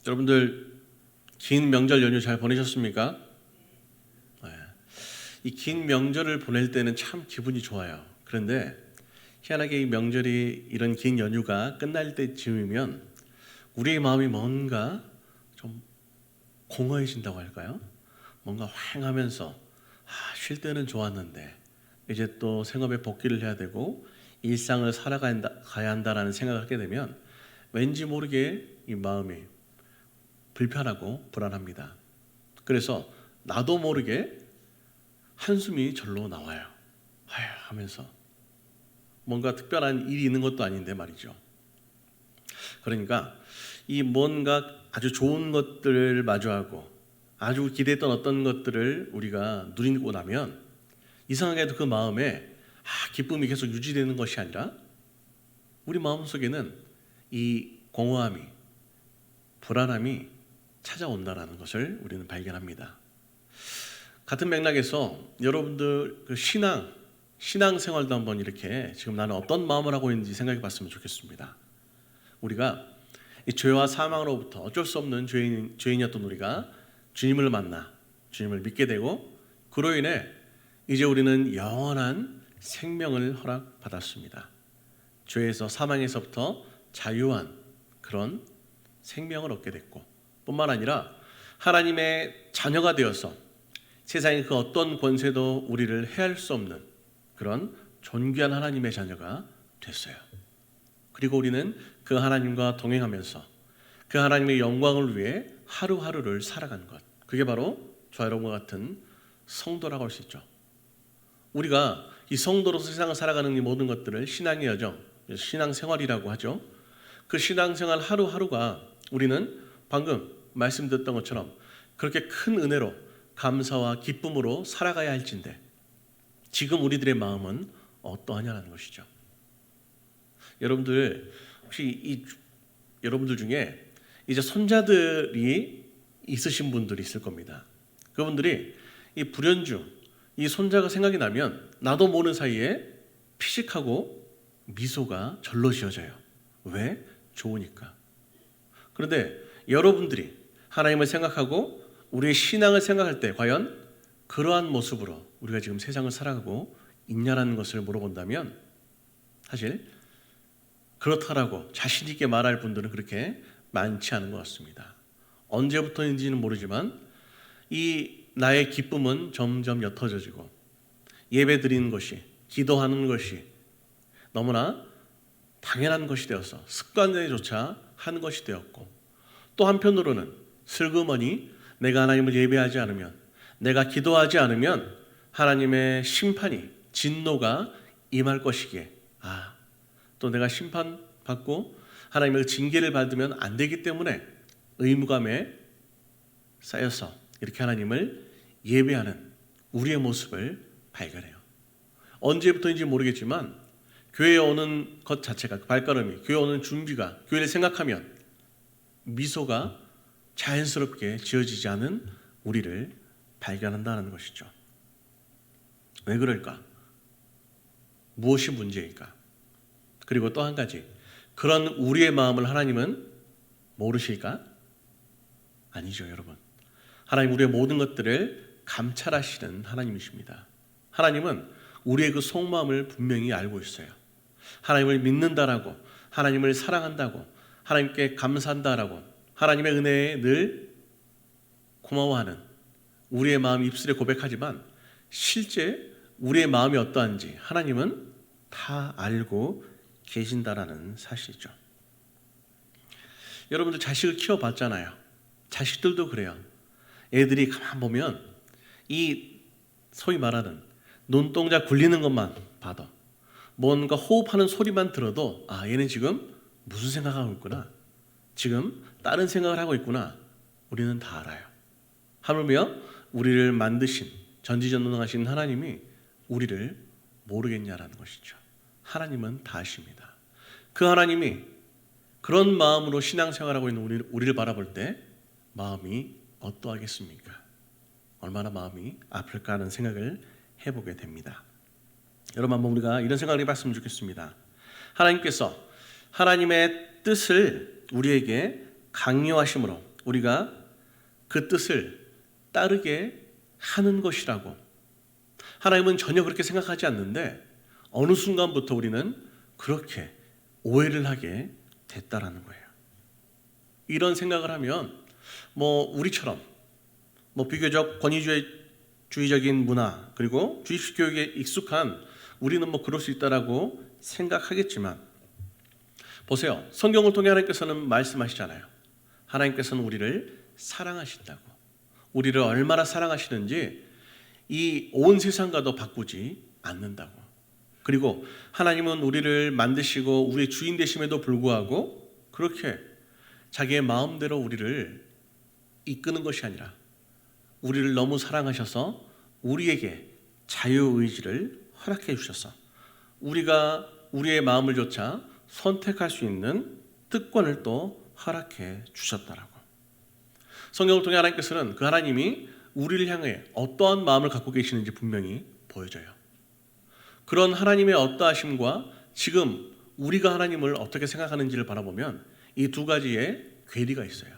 여러분들 긴 명절 연휴 잘 보내셨습니까? 네. 이 긴 명절을 보낼 때는 참 기분이 좋아요. 그런데 희한하게 이 명절이 이런 긴 연휴가 끝날 때쯤이면 우리의 마음이 뭔가 좀 공허해진다고 할까요? 뭔가 휑하면서 쉴 때는 좋았는데 이제 또 생업에 복귀를 해야 되고 일상을 살아가야 한다라는 생각을 하게 되면 왠지 모르게 이 마음이 불편하고 불안합니다. 그래서 나도 모르게 한숨이 절로 나와요. 하면서 뭔가 특별한 일이 있는 것도 아닌데 말이죠. 그러니까 이 뭔가 아주 좋은 것들을 마주하고 아주 기대했던 어떤 것들을 우리가 누리고 나면 이상하게도 그 마음에 기쁨이 계속 유지되는 것이 아니라 우리 마음속에는 이 공허함이, 불안함이 찾아온다라는 것을 우리는 발견합니다. 같은 맥락에서 여러분들 그 신앙생활도 한번 이렇게 지금 나는 어떤 마음을 하고 있는지 생각해 봤으면 좋겠습니다. 우리가 이 죄와 사망으로부터 어쩔 수 없는 죄인이었던 우리가 주님을 만나 주님을 믿게 되고 그로 인해 이제 우리는 영원한 생명을 허락받았습니다. 죄에서 사망에서부터 자유한 그런 생명을 얻게 됐고 뿐만 아니라 하나님의 자녀가 되어서 세상의 그 어떤 권세도 우리를 해할 수 없는 그런 존귀한 하나님의 자녀가 됐어요. 그리고 우리는 그 하나님과 동행하면서 그 하나님의 영광을 위해 하루하루를 살아가는 것, 그게 바로 저와 여러분과 같은 성도라고 할 수 있죠. 우리가 이 성도로서 세상을 살아가는 이 모든 것들을 신앙의 여정, 신앙생활이라고 하죠. 그 신앙생활 하루하루가 우리는 방금 말씀드렸던 것처럼 그렇게 큰 은혜로 감사와 기쁨으로 살아가야 할진데 지금 우리들의 마음은 어떠하냐는 것이죠. 여러분들 혹시 여러분들 중에 이제 손자들이 있으신 분들이 있을 겁니다. 그분들이 이 불현중 이 손자가 생각이 나면 나도 모르는 사이에 피식하고 미소가 절로 지어져요. 왜? 좋으니까. 그런데 여러분들이 하나님을 생각하고 우리의 신앙을 생각할 때 과연 그러한 모습으로 우리가 지금 세상을 살아가고 있냐라는 것을 물어본다면 사실 그렇다라고 자신 있게 말할 분들은 그렇게 많지 않은 것 같습니다. 언제부터인지는 모르지만 이 나의 기쁨은 점점 옅어져지고 예배 드리는 것이, 기도하는 것이 너무나 당연한 것이 되어서 습관대로조차 하는 것이 되었고 또 한편으로는 슬그머니 내가 하나님을 예배하지 않으면, 내가 기도하지 않으면 하나님의 심판이, 진노가 임할 것이기에 또 내가 심판받고 하나님의 징계를 받으면 안 되기 때문에 의무감에 쌓여서 이렇게 하나님을 예배하는 우리의 모습을 발견해요. 언제부터인지 모르겠지만 교회에 오는 것 자체가, 발걸음이, 교회에 오는 준비가, 교회를 생각하면 미소가 자연스럽게 지어지지 않은 우리를 발견한다는 것이죠. 왜 그럴까? 무엇이 문제일까? 그리고 또 한 가지, 그런 우리의 마음을 하나님은 모르실까? 아니죠, 여러분. 하나님 우리의 모든 것들을 감찰하시는 하나님이십니다. 하나님은 우리의 그 속마음을 분명히 알고 있어요. 하나님을 믿는다라고, 하나님을 사랑한다고, 하나님께 감사한다라고, 하나님의 은혜에 늘 고마워하는 우리의 마음 입술에 고백하지만 실제 우리의 마음이 어떠한지 하나님은 다 알고 계신다라는 사실이죠. 여러분들 자식을 키워봤잖아요. 자식들도 그래요. 애들이 가만 보면 이 소위 말하는 눈동자 굴리는 것만 봐도 뭔가 호흡하는 소리만 들어도 얘는 지금 무슨 생각하고 있구나, 지금 다른 생각을 하고 있구나, 우리는 다 알아요. 하물며 우리를 만드신 전지전능하신 하나님이 우리를 모르겠냐라는 것이죠. 하나님은 다 아십니다. 그 하나님이 그런 마음으로 신앙생활하고 있는 우리를 바라볼 때 마음이 어떠하겠습니까? 얼마나 마음이 아플까 하는 생각을 해보게 됩니다. 여러분 한번 우리가 이런 생각을 해봤으면 좋겠습니다. 하나님께서 하나님의 뜻을 우리에게 강요하심으로 우리가 그 뜻을 따르게 하는 것이라고. 하나님은 전혀 그렇게 생각하지 않는데 어느 순간부터 우리는 그렇게 오해를 하게 됐다라는 거예요. 이런 생각을 하면 우리처럼 비교적 권위주의적인 문화 그리고 주입식 교육에 익숙한 우리는 그럴 수 있다라고 생각하겠지만 보세요. 성경을 통해 하나님께서는 말씀하시잖아요. 하나님께서는 우리를 사랑하신다고. 우리를 얼마나 사랑하시는지 이 온 세상과도 바꾸지 않는다고. 그리고 하나님은 우리를 만드시고 우리의 주인 되심에도 불구하고 그렇게 자기의 마음대로 우리를 이끄는 것이 아니라 우리를 너무 사랑하셔서 우리에게 자유의지를 허락해 주셔서 우리가 우리의 마음을 조차 선택할 수 있는 특권을 또 허락해 주셨다라고. 성경을 통해 하나님께서는 그 하나님이 우리를 향해 어떠한 마음을 갖고 계시는지 분명히 보여져요. 그런 하나님의 어떠하심과 지금 우리가 하나님을 어떻게 생각하는지를 바라보면 이 두 가지의 괴리가 있어요.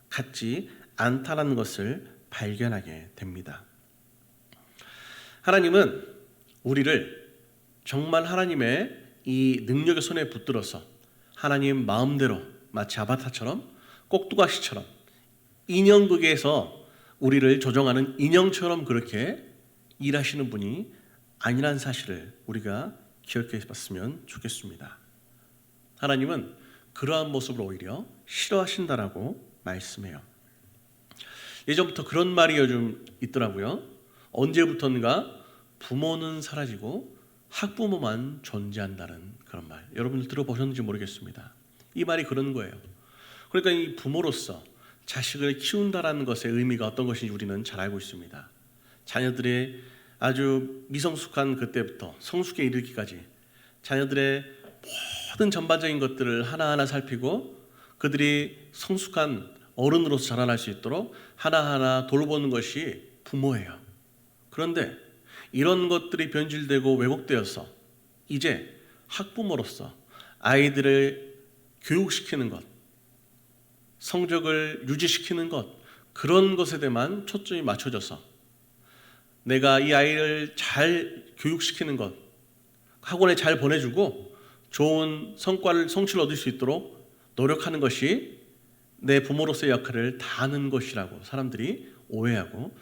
같지 않다라는 것을 발견하게 됩니다. 하나님은 우리를 정말 하나님의 이 능력의 손에 붙들어서 하나님 마음대로 마치 아바타처럼 꼭두각시처럼 인형극에서 우리를 조정하는 인형처럼 그렇게 일하시는 분이 아니란 사실을 우리가 기억해 봤으면 좋겠습니다. 하나님은 그러한 모습을 오히려 싫어하신다라고 말씀해요. 예전부터 그런 말이 요즘 있더라고요. 언제부턴가 부모는 사라지고 학부모만 존재한다는 그런 말. 여러분들 들어보셨는지 모르겠습니다. 이 말이 그런 거예요. 그러니까 이 부모로서 자식을 키운다라는 것의 의미가 어떤 것인지 우리는 잘 알고 있습니다. 자녀들의 아주 미성숙한 그때부터 성숙에 이르기까지 자녀들의 모든 전반적인 것들을 하나하나 살피고 그들이 성숙한 어른으로서 자라날 수 있도록 하나하나 돌보는 것이 부모예요. 그런데 이런 것들이 변질되고 왜곡되어서 이제 학부모로서 아이들을 교육시키는 것, 성적을 유지시키는 것, 그런 것에 대해만 초점이 맞춰져서 내가 이 아이를 잘 교육시키는 것, 학원에 잘 보내주고 좋은 성취를 얻을 수 있도록 노력하는 것이 내 부모로서의 역할을 다하는 것이라고 사람들이 오해하고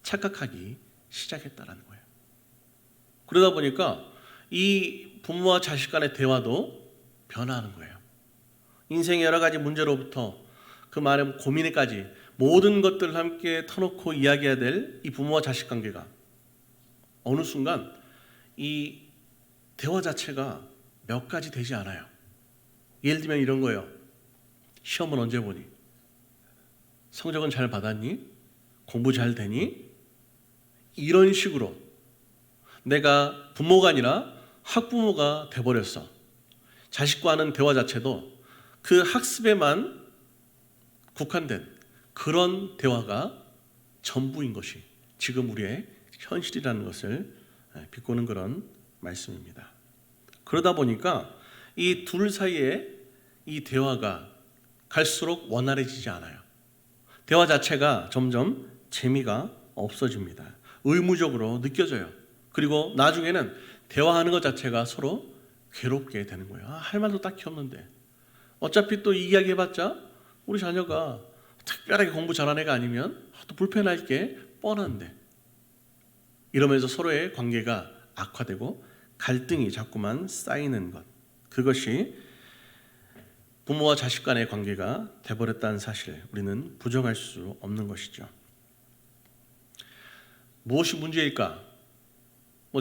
착각하기 시작했다는 거예요. 그러다 보니까 이 부모와 자식 간의 대화도 변화하는 거예요. 인생의 여러 가지 문제로부터 그 말의 고민에까지 모든 것들을 함께 터놓고 이야기해야 될 이 부모와 자식 관계가 어느 순간 이 대화 자체가 몇 가지 되지 않아요. 예를 들면 이런 거예요. 시험은 언제 보니? 성적은 잘 받았니? 공부 잘 되니? 이런 식으로 내가 부모가 아니라 학부모가 돼버렸어. 자식과 하는 대화 자체도 그 학습에만 국한된 그런 대화가 전부인 것이 지금 우리의 현실이라는 것을 비꼬는 그런 말씀입니다. 그러다 보니까 이 둘 사이에 이 대화가 갈수록 원활해지지 않아요. 대화 자체가 점점 재미가 없어집니다. 의무적으로 느껴져요. 그리고 나중에는 대화하는 것 자체가 서로 괴롭게 되는 거예요. 할 말도 딱히 없는데 어차피 또 이 이야기 해봤자 우리 자녀가 특별하게 공부 잘하는 애가 아니면 또 불편할 게 뻔한데 이러면서 서로의 관계가 악화되고 갈등이 자꾸만 쌓이는 것, 그것이 부모와 자식 간의 관계가 돼버렸다는 사실을 우리는 부정할 수 없는 것이죠. 무엇이 문제일까?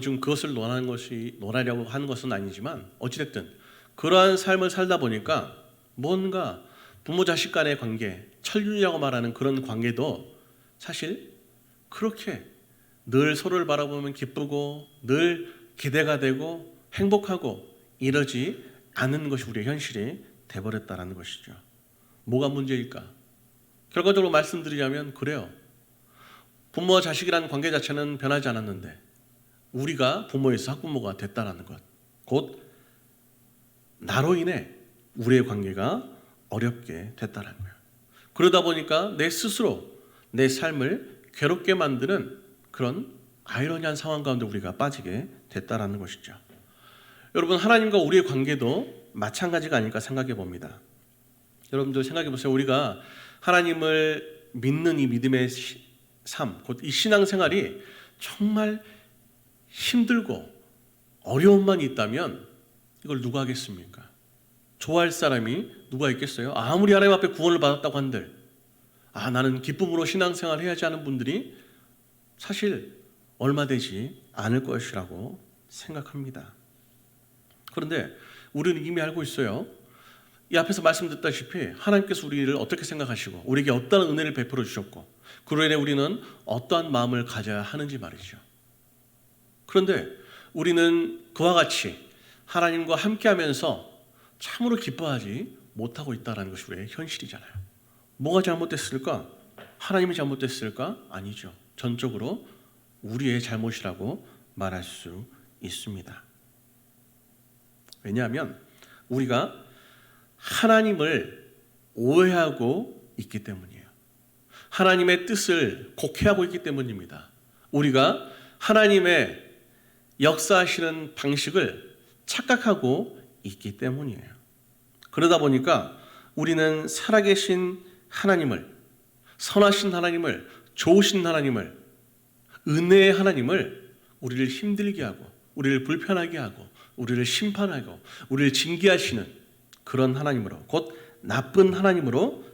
지금 그것을 논하려고 하는 것은 아니지만 어찌됐든 그러한 삶을 살다 보니까 뭔가 부모 자식 간의 관계, 천륜이라고 말하는 그런 관계도 사실 그렇게 늘 서로를 바라보면 기쁘고 늘 기대가 되고 행복하고 이러지 않은 것이 우리의 현실이 돼버렸다는 것이죠. 뭐가 문제일까? 결과적으로 말씀드리자면 그래요. 부모와 자식이라는 관계 자체는 변하지 않았는데 우리가 부모에서 학부모가 됐다는 것, 곧 나로 인해 우리의 관계가 어렵게 됐다는 거예요. 그러다 보니까 내 스스로 내 삶을 괴롭게 만드는 그런 아이러니한 상황 가운데 우리가 빠지게 됐다라는 것이죠. 여러분, 하나님과 우리의 관계도 마찬가지가 아닐까 생각해 봅니다. 여러분들 생각해 보세요. 우리가 하나님을 믿는 이 믿음의 삶, 곧 이 신앙생활이 정말 힘들고 어려움만 있다면 이걸 누가 하겠습니까? 좋아할 사람이 누가 있겠어요? 아무리 하나님 앞에 구원을 받았다고 한들 나는 기쁨으로 신앙생활 해야지 하는 분들이 사실 얼마 되지 않을 것이라고 생각합니다. 그런데 우리는 이미 알고 있어요. 이 앞에서 말씀드렸다시피 하나님께서 우리를 어떻게 생각하시고 우리에게 어떠한 은혜를 베풀어 주셨고 그로 인해 우리는 어떠한 마음을 가져야 하는지 말이죠. 그런데 우리는 그와 같이 하나님과 함께하면서 참으로 기뻐하지 못하고 있다는 것이 우리의 현실이잖아요. 뭐가 잘못됐을까? 하나님이 잘못됐을까? 아니죠. 전적으로 우리의 잘못이라고 말할 수 있습니다. 왜냐하면 우리가 하나님을 오해하고 있기 때문이에요. 하나님의 뜻을 곡해하고 있기 때문입니다. 우리가 하나님의 역사하시는 방식을 착각하고 있기 때문이에요. 그러다 보니까 우리는 살아계신 하나님을, 선하신 하나님을, 좋으신 하나님을, 은혜의 하나님을 우리를 힘들게 하고 우리를 불편하게 하고 우리를 심판하고 우리를 징계하시는 그런 하나님으로, 곧 나쁜 하나님으로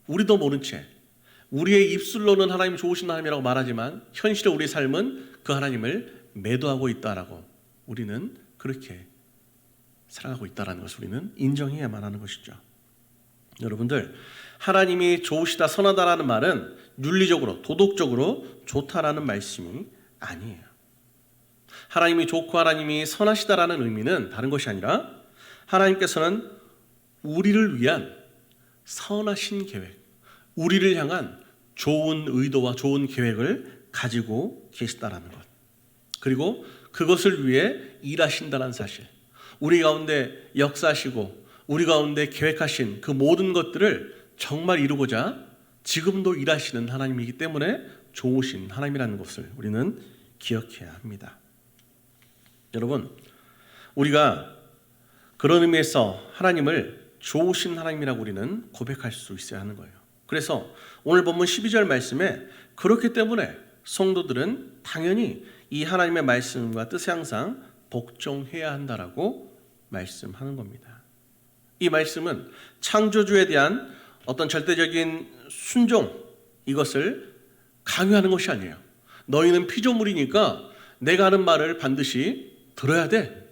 우리도 모른 채 우리의 입술로는 하나님 좋으신 하나님이라고 말하지만 현실의 우리의 삶은 그 하나님을 매도하고 있다라고 우리는 그렇게 살아가고 있다는 것을 우리는 인정해야만 하는 것이죠. 여러분들, 하나님이 좋으시다 선하다라는 말은 윤리적으로 도덕적으로 좋다라는 말씀이 아니에요. 하나님이 좋고 하나님이 선하시다라는 의미는 다른 것이 아니라 하나님께서는 우리를 위한 선하신 계획, 우리를 향한 좋은 의도와 좋은 계획을 가지고 계시다라는 것, 그리고 그것을 위해 일하신다는 사실, 우리 가운데 역사하시고 우리 가운데 계획하신 그 모든 것들을 정말 이루고자 지금도 일하시는 하나님이기 때문에 좋으신 하나님이라는 것을 우리는 기억해야 합니다. 여러분, 우리가 그런 의미에서 하나님을 좋으신 하나님이라고 우리는 고백할 수 있어야 하는 거예요. 그래서 오늘 본문 12절 말씀에 그렇기 때문에 성도들은 당연히 이 하나님의 말씀과 뜻에 항상 복종해야 한다라고 말씀하는 겁니다. 이 말씀은 창조주에 대한 어떤 절대적인 순종, 이것을 강요하는 것이 아니에요. 너희는 피조물이니까 내가 하는 말을 반드시 들어야 돼.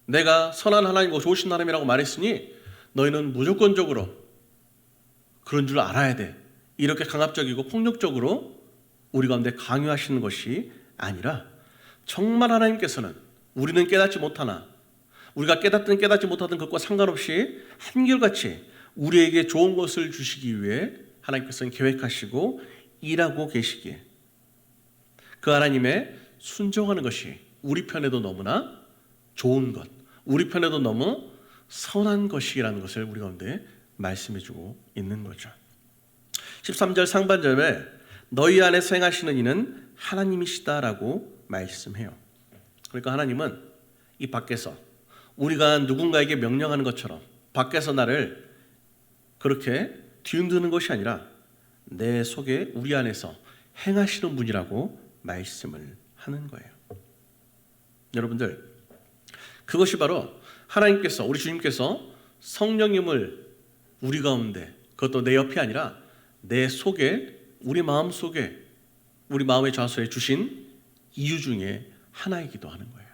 내가 선한 하나님이고 좋으신 하나님이라고 말했으니 너희는 무조건적으로 그런 줄 알아야 돼. 이렇게 강압적이고 폭력적으로 우리 가운데 강요하시는 것이 아니라 정말 하나님께서는 우리는 깨닫지 못하나 우리가 깨닫든 깨닫지 못하든 그것과 상관없이 한결같이 우리에게 좋은 것을 주시기 위해 하나님께서는 계획하시고 일하고 계시기에 그 하나님의 순종하는 것이 우리 편에도 너무나 좋은 것, 우리 편에도 너무 선한 것이라는 것을 우리 가운데 말씀해주고 있는 거죠. 13절 상반절에 너희 안에서 행하시는 이는 하나님이시다라고 말씀해요. 그러니까 하나님은 이 밖에서 우리가 누군가에게 명령하는 것처럼 밖에서 나를 그렇게 뒤흔드는 것이 아니라 내 속에 우리 안에서 행하시는 분이라고 말씀을 하는 거예요. 여러분들, 그것이 바로 하나님께서, 우리 주님께서 성령님을 우리 가운데, 그것도 내 옆이 아니라 내 속에, 우리 마음 속에, 우리 마음의 좌소에 주신 이유 중에 하나이기도 하는 거예요.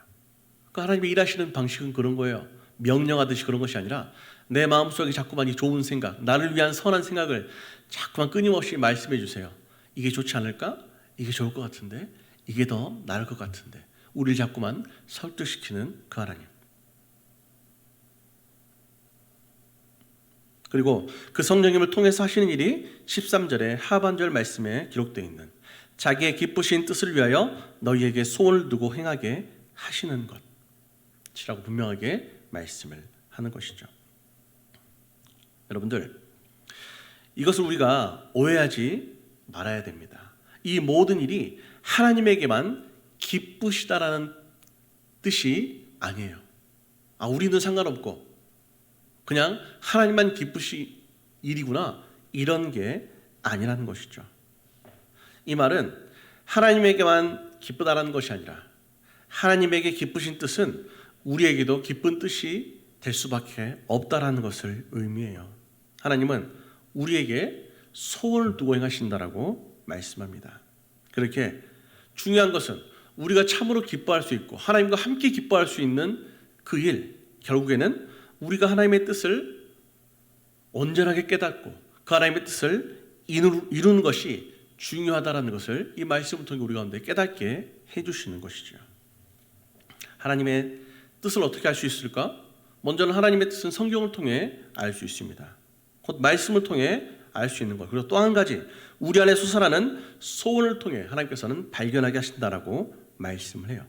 그러니까 하나님이 일하시는 방식은 그런 거예요. 명령하듯이 그런 것이 아니라 내 마음속에 자꾸만 이 좋은 생각, 나를 위한 선한 생각을 자꾸만 끊임없이 말씀해 주세요. 이게 좋지 않을까? 이게 좋을 것 같은데? 이게 더 나을 것 같은데? 우리를 자꾸만 설득시키는 그 하나님. 그리고 그 성령님을 통해서 하시는 일이 13절의 하반절 말씀에 기록되어 있는 자기의 기쁘신 뜻을 위하여 너희에게 소원을 두고 행하게 하시는 것이라고 분명하게 말씀을 하는 것이죠. 여러분들, 이것을 우리가 오해하지 말아야 됩니다. 이 모든 일이 하나님에게만 기쁘시다라는 뜻이 아니에요. 우리는 상관없고 그냥 하나님만 기쁘시 일이구나, 이런 게 아니라는 것이죠. 이 말은 하나님에게만 기쁘다라는 것이 아니라 하나님에게 기쁘신 뜻은 우리에게도 기쁜 뜻이 될 수밖에 없다라는 것을 의미해요. 하나님은 우리에게 소원을 두고 행하신다라고 말씀합니다. 그렇게 중요한 것은 우리가 참으로 기뻐할 수 있고 하나님과 함께 기뻐할 수 있는 그 일, 결국에는 우리가 하나님의 뜻을 온전하게 깨닫고 그 하나님의 뜻을 이루는 것이 중요하다라는 것을 이 말씀을 통해 우리 가운데 깨닫게 해주시는 것이죠. 하나님의 뜻을 어떻게 알 수 있을까? 먼저는 하나님의 뜻은 성경을 통해 알 수 있습니다. 곧 말씀을 통해 알 수 있는 것. 그리고 또 한 가지, 우리 안에 솟아나는 소원을 통해 하나님께서는 발견하게 하신다라고 말씀을 해요.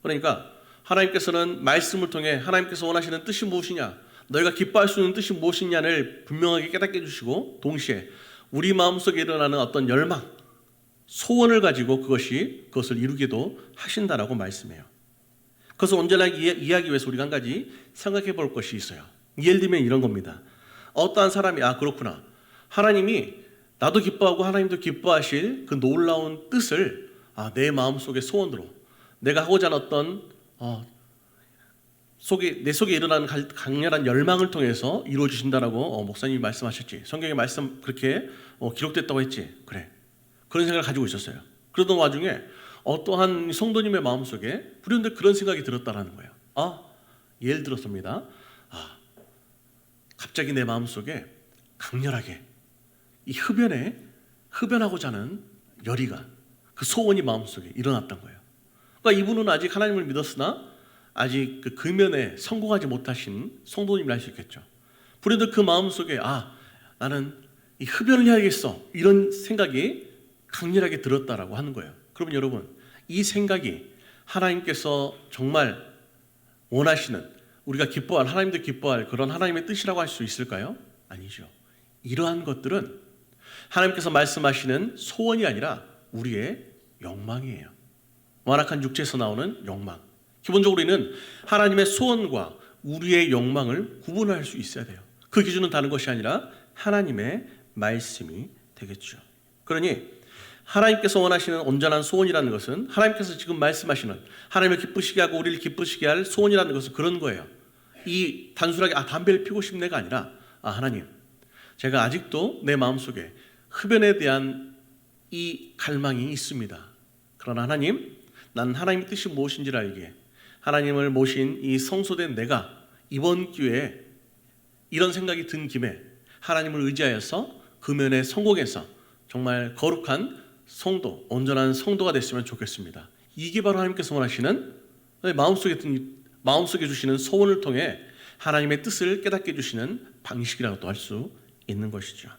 그러니까 하나님께서는 말씀을 통해 하나님께서 원하시는 뜻이 무엇이냐, 너희가 기뻐할 수 있는 뜻이 무엇이냐를 분명하게 깨닫게 해주시고, 동시에 우리 마음속에 일어나는 어떤 열망, 소원을 가지고 그것을 이루기도 하신다라고 말씀해요. 그것을 온전하게 이해하기 위해서 우리가 한 가지 생각해 볼 것이 있어요. 예를 들면 이런 겁니다. 어떠한 사람이 그렇구나, 하나님이 나도 기뻐하고 하나님도 기뻐하실 그 놀라운 뜻을 내 마음속의 소원으로 내가 하고자 하는 어떤 내 속에 일어나는 강렬한 열망을 통해서 이루어주신다라고 목사님이 말씀하셨지, 성경에 말씀 그렇게 기록됐다고 했지, 그래, 그런 생각을 가지고 있었어요. 그러던 와중에 어떠한 성도님의 마음속에 불현듯 그런 생각이 들었다라는 거예요. 예를 들었습니다. 갑자기 내 마음속에 강렬하게 이 흡연하고자 하는 열의가, 그 소원이 마음속에 일어났던 거예요. 그러니까 이분은 아직 하나님을 믿었으나 아직 그 금연에 성공하지 못하신 성도님을 알 수 있겠죠. 불현듯 그 마음속에 나는 이 흡연을 해야겠어, 이런 생각이 강렬하게 들었다라고 하는 거예요. 그러면 여러분, 이 생각이 하나님께서 정말 원하시는, 우리가 기뻐할, 하나님도 기뻐할 그런 하나님의 뜻이라고 할 수 있을까요? 아니죠. 이러한 것들은 하나님께서 말씀하시는 소원이 아니라 우리의 욕망이에요. 완악한 육체에서 나오는 욕망. 기본적으로 우리는 하나님의 소원과 우리의 욕망을 구분할 수 있어야 돼요. 그 기준은 다른 것이 아니라 하나님의 말씀이 되겠죠. 그러니 하나님께서 원하시는 온전한 소원이라는 것은 하나님께서 지금 말씀하시는 하나님을 기쁘시게 하고 우리를 기쁘시게 할 소원이라는 것은 그런 거예요. 이 단순하게 담배를 피우고 싶네가 아니라 하나님, 제가 아직도 내 마음속에 흡연에 대한 이 갈망이 있습니다. 그러나 하나님, 난 하나님의 뜻이 무엇인지를 알기에 하나님을 모신 이 성소된 내가 이번 기회에 이런 생각이 든 김에 하나님을 의지하여서 금연에 성공해서 정말 거룩한 성도, 온전한 성도가 됐으면 좋겠습니다. 이게 바로 하나님께서 원하시는 마음속에 주시는 소원을 통해 하나님의 뜻을 깨닫게 해주시는 방식이라고도 할 수 있는 것이죠.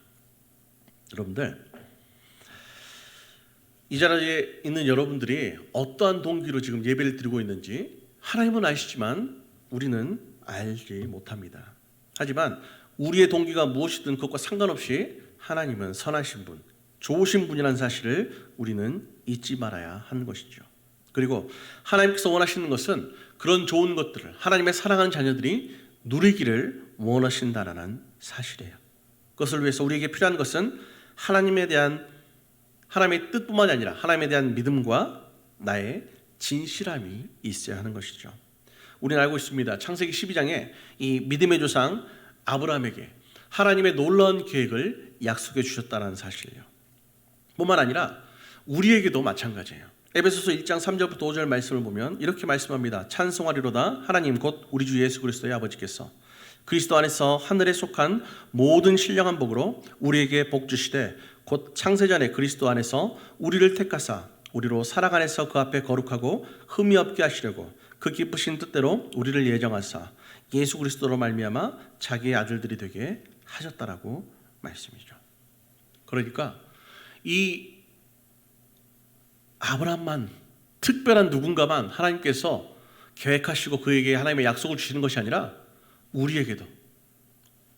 여러분들, 이 자리에 있는 여러분들이 어떠한 동기로 지금 예배를 드리고 있는지 하나님은 아시지만 우리는 알지 못합니다. 하지만 우리의 동기가 무엇이든 그것과 상관없이 하나님은 선하신 분, 좋으신 분이라는 사실을 우리는 잊지 말아야 하는 것이죠. 그리고 하나님께서 원하시는 것은 그런 좋은 것들을 하나님의 사랑하는 자녀들이 누리기를 원하신다라는 사실이에요. 그것을 위해서 우리에게 필요한 것은 하나님의 뜻뿐만이 아니라 하나님에 대한 믿음과 나의 진실함이 있어야 하는 것이죠. 우리는 알고 있습니다. 창세기 12장에 이 믿음의 조상 아브라함에게 하나님의 놀라운 계획을 약속해 주셨다는 사실이에요. 뿐만 아니라 우리에게도 마찬가지예요. 에베소서 1장 3절부터 5절 말씀을 보면 이렇게 말씀합니다. 찬송하리로다 하나님 곧 우리 주 예수 그리스도의 아버지께서 그리스도 안에서 하늘에 속한 모든 신령한 복으로 우리에게 복 주시되 곧 창세전에 그리스도 안에서 우리를 택하사 우리로 사랑 안에서 그 앞에 거룩하고 흠이 없게 하시려고 그 기쁘신 뜻대로 우리를 예정하사 예수 그리스도로 말미암아 자기의 아들들이 되게 하셨다라고 말씀이죠. 그러니까 이 아브라함만, 특별한 누군가만 하나님께서 계획하시고 그에게 하나님의 약속을 주시는 것이 아니라 우리에게도,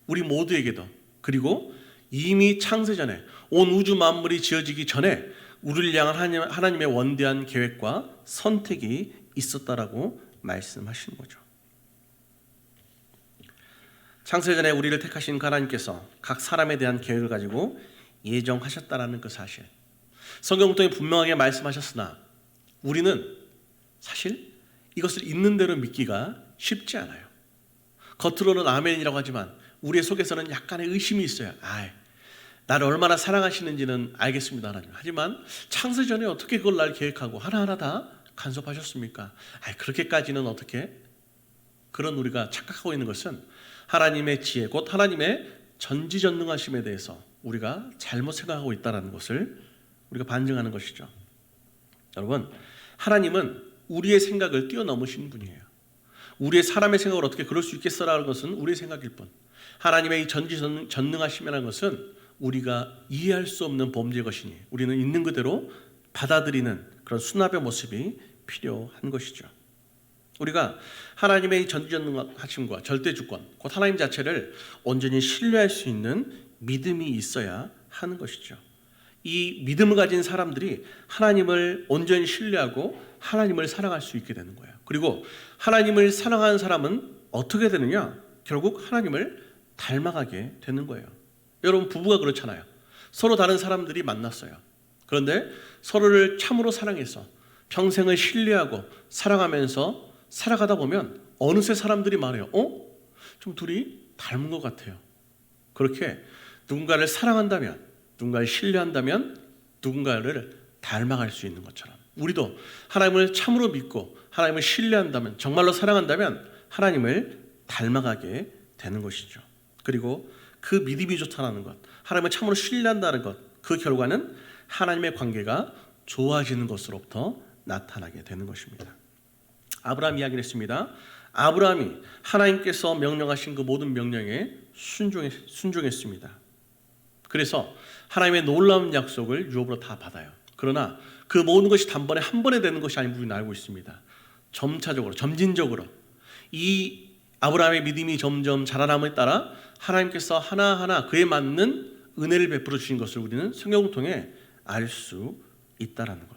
우리 모두에게도, 그리고 이미 창세전에 온 우주 만물이 지어지기 전에 우리를 향한 하나님의 원대한 계획과 선택이 있었다라고 말씀하시는 거죠. 창세전에 우리를 택하신 하나님께서 각 사람에 대한 계획을 가지고 예정하셨다라는 그 사실, 성경을 통해 분명하게 말씀하셨으나 우리는 사실 이것을 있는 대로 믿기가 쉽지 않아요. 겉으로는 아멘이라고 하지만 우리의 속에서는 약간의 의심이 있어요. 나를 얼마나 사랑하시는지는 알겠습니다, 하나님. 하지만 창세전에 어떻게 그걸 날 계획하고 하나하나 다 간섭하셨습니까? 그렇게까지는 어떻게? 그런 우리가 착각하고 있는 것은 하나님의 지혜, 곧 하나님의 전지전능하심에 대해서 우리가 잘못 생각하고 있다는 것을 우리가 반증하는 것이죠. 여러분, 하나님은 우리의 생각을 뛰어넘으신 분이에요. 우리의 사람의 생각을 어떻게 그럴 수 있겠어라는 것은 우리의 생각일 뿐, 하나님의 이 전지전능하심이라는 것은 우리가 이해할 수 없는 범죄의 것이니 우리는 있는 그대로 받아들이는 그런 수납의 모습이 필요한 것이죠. 우리가 하나님의 전지전능하심과 절대주권, 곧 하나님 자체를 온전히 신뢰할 수 있는 믿음이 있어야 하는 것이죠. 이 믿음을 가진 사람들이 하나님을 온전히 신뢰하고 하나님을 사랑할 수 있게 되는 거예요. 그리고 하나님을 사랑하는 사람은 어떻게 되느냐? 결국 하나님을 닮아가게 되는 거예요. 여러분, 부부가 그렇잖아요. 서로 다른 사람들이 만났어요. 그런데 서로를 참으로 사랑해서 평생을 신뢰하고 사랑하면서 살아가다 보면 어느새 사람들이 말해요. 좀 둘이 닮은 것 같아요. 그렇게 누군가를 사랑한다면, 누군가를 신뢰한다면 누군가를 닮아갈 수 있는 것처럼 우리도 하나님을 참으로 믿고 하나님을 신뢰한다면, 정말로 사랑한다면 하나님을 닮아가게 되는 것이죠. 그리고 그 믿음이 좋다는 것, 하나님을 참으로 신뢰한다는 것, 그 결과는 하나님의 관계가 좋아지는 것으로부터 나타나게 되는 것입니다. 아브라함 이야기를 했습니다. 아브라함이 하나님께서 명령하신 그 모든 명령에 순종했습니다. 그래서 하나님의 놀라운 약속을 유업으로 다 받아요. 그러나 그 모든 것이 단번에 한 번에 되는 것이 아닌 부분을 알고 있습니다. 점차적으로, 점진적으로 이 아브라함의 믿음이 점점 자라남에 따라 하나님께서 하나하나 그에 맞는 은혜를 베풀어 주신 것을 우리는 성경을 통해 알 수 있다라는 것.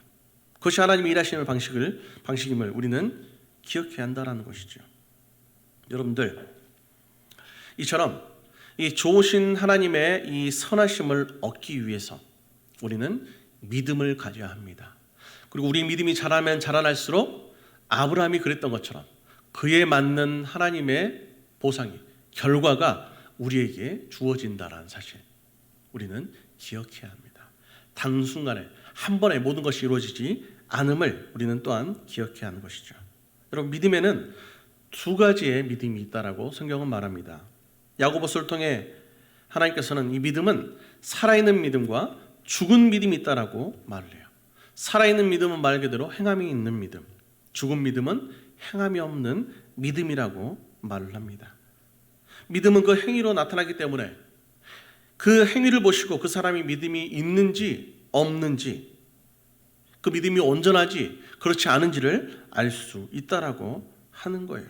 그것이 하나님이 일하시는 방식임을 우리는 기억해야 한다라는 것이죠. 여러분들, 이처럼 이 좋으신 하나님의 이 선하심을 얻기 위해서 우리는 믿음을 가져야 합니다. 그리고 우리 믿음이 자라면 자라날수록 아브라함이 그랬던 것처럼 그에 맞는 하나님의 보상이, 결과가 우리에게 주어진다라는 사실 우리는 기억해야 합니다. 당순간에 한 번에 모든 것이 이루어지지 않음을 우리는 또한 기억해야 하는 것이죠. 여러분, 믿음에는 두 가지의 믿음이 있다라고 성경은 말합니다. 야고보서를 통해 하나님께서는 이 믿음은 살아있는 믿음과 죽은 믿음이 있다라고 말을 해요. 살아있는 믿음은 말 그대로 행함이 있는 믿음, 죽은 믿음은 행함이 없는 믿음이라고 말을 합니다. 믿음은 그 행위로 나타나기 때문에 그 행위를 보시고 그 사람이 믿음이 있는지 없는지, 그 믿음이 온전하지 그렇지 않은지를 알 수 있다라고 하는 거예요.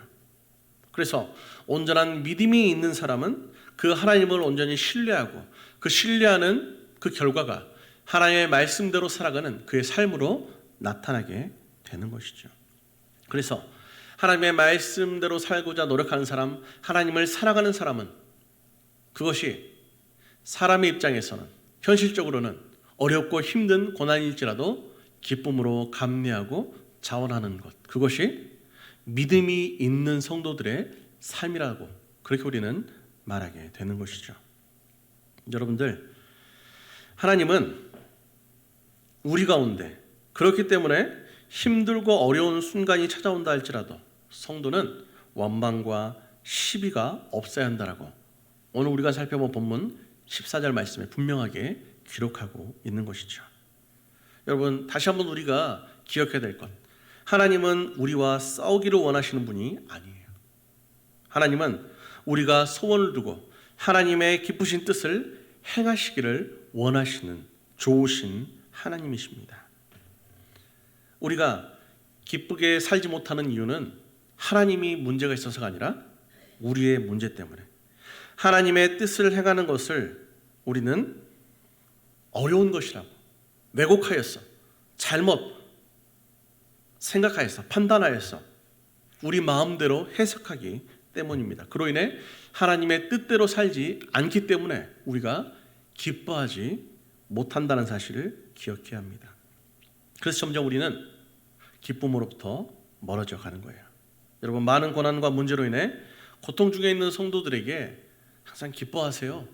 그래서 온전한 믿음이 있는 사람은 그 하나님을 온전히 신뢰하고 그 신뢰하는 그 결과가 하나님의 말씀대로 살아가는 그의 삶으로 나타나게 되는 것이죠. 그래서 하나님의 말씀대로 살고자 노력하는 사람, 하나님을 사랑하는 사람은 그것이 사람의 입장에서는 현실적으로는 어렵고 힘든 고난일지라도 기쁨으로 감내하고 자원하는 것, 그것이 믿음이 있는 성도들의 삶이라고 그렇게 우리는 말하게 되는 것이죠. 여러분들, 하나님은 우리 가운데 그렇기 때문에 힘들고 어려운 순간이 찾아온다 할지라도 성도는 원망과 시비가 없어야 한다라고 오늘 우리가 살펴본 본문 14절 말씀에 분명하게 기록하고 있는 것이죠. 여러분, 다시 한번 우리가 기억해야 될 것, 하나님은 우리와 싸우기를 원하시는 분이 아니에요. 하나님은 우리가 소원을 두고 하나님의 기쁘신 뜻을 행하시기를 원하시는 좋으신 하나님이십니다. 우리가 기쁘게 살지 못하는 이유는 하나님이 문제가 있어서가 아니라 우리의 문제 때문에, 하나님의 뜻을 행하는 것을 우리는 어려운 것이라고 왜곡하였어, 잘못 생각하였어, 판단하였어, 우리 마음대로 해석하기 때문입니다. 그로 인해 하나님의 뜻대로 살지 않기 때문에 우리가 기뻐하지 못한다는 사실을 기억해야 합니다. 그래서 점점 우리는 기쁨으로부터 멀어져 가는 거예요. 여러분, 많은 고난과 문제로 인해 고통 중에 있는 성도들에게 항상 기뻐하세요.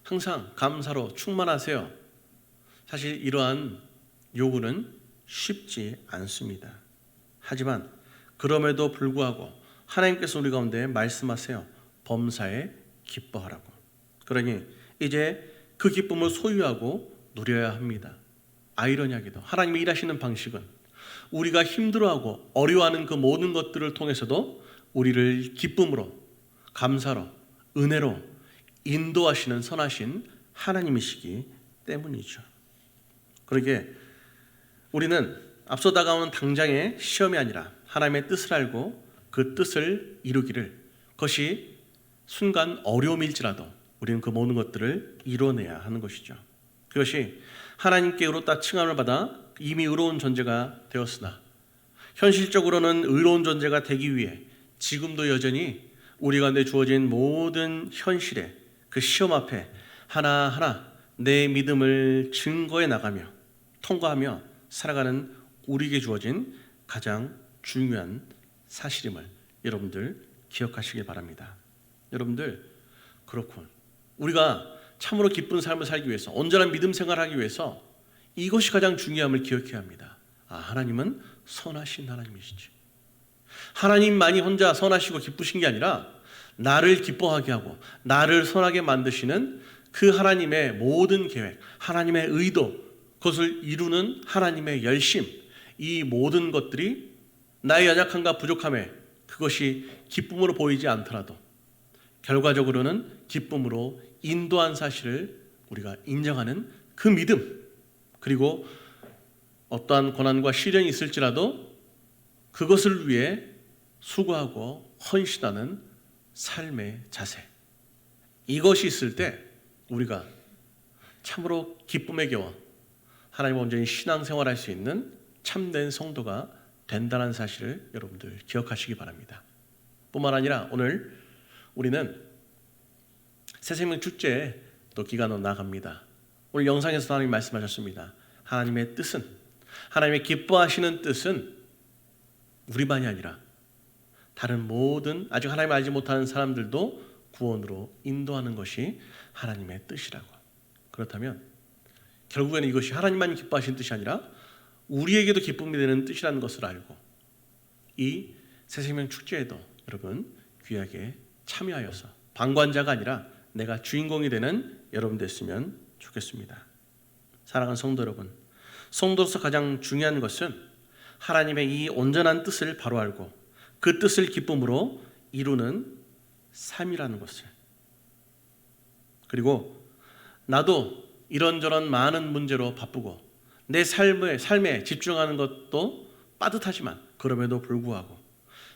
항상 감사로 충만하세요. 사실 이러한 요구는 쉽지 않습니다. 하지만 그럼에도 불구하고 하나님께서 우리 가운데 말씀하세요. 범사에 기뻐하라고. 그러니 이제 그 기쁨을 소유하고 누려야 합니다. 아이러니하게도 하나님이 일하시는 방식은 우리가 힘들어하고 어려워하는 그 모든 것들을 통해서도 우리를 기쁨으로, 감사로, 은혜로 인도하시는 선하신 하나님이시기 때문이죠. 그러기에 우리는 앞서 다가오는 당장의 시험이 아니라 하나님의 뜻을 알고 그 뜻을 이루기를, 그것이 순간 어려움일지라도 우리는 그 모든 것들을 이뤄내야 하는 것이죠. 그것이 하나님께 의롭다 칭함을 받아 이미 의로운 존재가 되었으나 현실적으로는 의로운 존재가 되기 위해 지금도 여전히 우리 가운데 주어진 모든 현실의 그 시험 앞에 하나하나 내 믿음을 증거해 나가며 통과하며 살아가는 우리에게 주어진 가장 중요한 사실임을 여러분들 기억하시길 바랍니다. 여러분들, 그렇군. 우리가 참으로 기쁜 삶을 살기 위해서, 온전한 믿음 생활을 하기 위해서 이것이 가장 중요함을 기억해야 합니다. 하나님은 선하신 하나님이시지. 하나님만이 혼자 선하시고 기쁘신 게 아니라 나를 기뻐하게 하고 나를 선하게 만드시는 그 하나님의 모든 계획, 하나님의 의도, 그것을 이루는 하나님의 열심, 이 모든 것들이 나의 연약함과 부족함에 그것이 기쁨으로 보이지 않더라도 결과적으로는 기쁨으로 인도한 사실을 우리가 인정하는 그 믿음, 그리고 어떠한 고난과 시련이 있을지라도 그것을 위해 수고하고 헌신하는 삶의 자세, 이것이 있을 때 우리가 참으로 기쁨에 겨워 하나님 온전히 신앙생활할 수 있는 참된 성도가 된다는 사실을 여러분들 기억하시기 바랍니다. 뿐만 아니라 오늘 우리는 새생명 축제에 또 기간으로 나갑니다. 오늘 영상에서 하나님 말씀하셨습니다. 하나님의 뜻은, 하나님의 기뻐하시는 뜻은 우리만이 아니라 다른 모든 아직 하나님을 알지 못하는 사람들도 구원으로 인도하는 것이 하나님의 뜻이라고. 그렇다면 결국에는 이것이 하나님만 기뻐하시는 뜻이 아니라 우리에게도 기쁨이 되는 뜻이라는 것을 알고 이 새생명 축제에도 여러분 귀하게 참여하여서 방관자가 아니라 내가 주인공이 되는 여러분 됐으면 좋겠습니다. 사랑하는 성도 여러분, 성도로서 가장 중요한 것은 하나님의 이 온전한 뜻을 바로 알고 그 뜻을 기쁨으로 이루는 삶이라는 것을, 그리고 나도 이런저런 많은 문제로 바쁘고 내 삶에 집중하는 것도 빠듯하지만 그럼에도 불구하고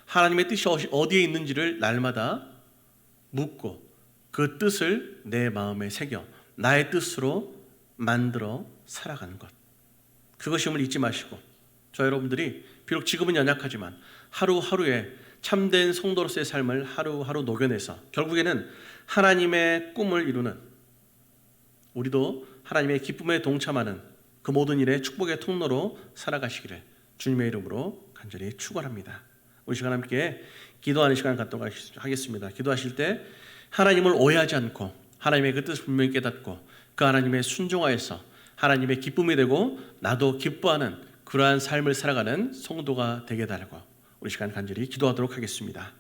하나님의 뜻이 어디에 있는지를 날마다 묻고 그 뜻을 내 마음에 새겨 나의 뜻으로 만들어 살아가는 것, 그것임을 잊지 마시고 저 여러분들이 비록 지금은 연약하지만 하루하루에 참된 성도로서의 삶을 하루하루 녹여내서 결국에는 하나님의 꿈을 이루는, 우리도 하나님의 기쁨에 동참하는 그 모든 일의 축복의 통로로 살아가시기를 주님의 이름으로 간절히 축원합니다. 우리 시간 함께 기도하는 시간 갖도록 하겠습니다. 기도하실 때 하나님을 오해하지 않고 하나님의 그 뜻을 분명히 깨닫고 그 하나님의 순종하여서 하나님의 기쁨이 되고 나도 기뻐하는 그러한 삶을 살아가는 성도가 되게 달고 우리 시간 간절히 기도하도록 하겠습니다.